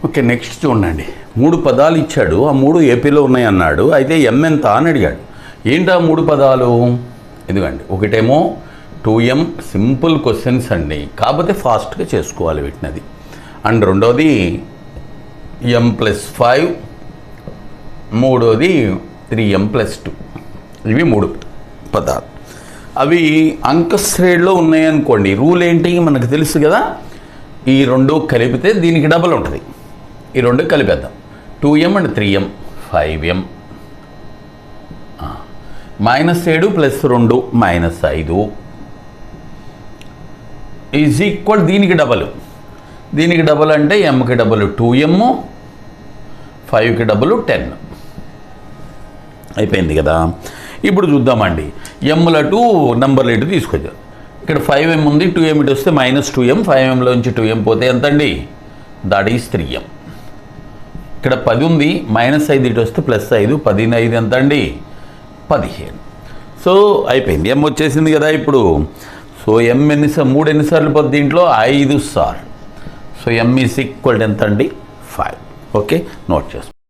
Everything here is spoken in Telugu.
ఓకే, నెక్స్ట్ చూడండి. 3 పదాలు ఇచ్చాడు, ఆ 3 ఏపీలో ఉన్నాయి అన్నాడు. అయితే ఎం ఎంత అని అడిగాడు. ఏంటా 3 పదాలు? ఇదిగండి, ఒకటేమో 2m, సింపుల్ క్వశ్చన్స్ అండి, కాకపోతే ఫాస్ట్గా చేసుకోవాలి వీటినది. అండ్ రెండోది m+5, మూడోది 3m+2. ఇవి 3 పదాలు. అవి అంకశ్రేణిలో ఉన్నాయనుకోండి, రూల్ ఏంటి మనకు తెలుసు కదా, ఈ 2 కలిపితే దీనికి డబల్ ఉంటుంది. ఈ 2 కలిపేద్దాం. 2m and 3m 5m, -7 + 2 -5 is equal దీనికి డబల్. దీనికి డబల్ అంటే mకి డబల్ 2m, 5కి డబల్ 10. అయిపోయింది కదా. ఇప్పుడు చూద్దామండి, ఎమ్ల టు నెంబర్లు ఇటు తీసుకొచ్చాం. ఇక్కడ 5m ఉంది, 2m ఇటు వస్తే -2m, 5mలోంచి 2m పోతే ఎంత అండి? That is 3m. ఇక్కడ 10 ఉంది, -5 ఇటు వస్తే +5, 10 5 ఎంత అండి? 15. సో అయిపోయింది, m వచ్చేసింది కదా ఇప్పుడు. సో m మూడు ఎన్నిసార్లు పోతుంది దీంట్లో? 5 సార్లు. సో m ఈజ్ ఈక్వల్ ఎంత అండి? 5. ఓకే, నోట్ చేసుకోండి.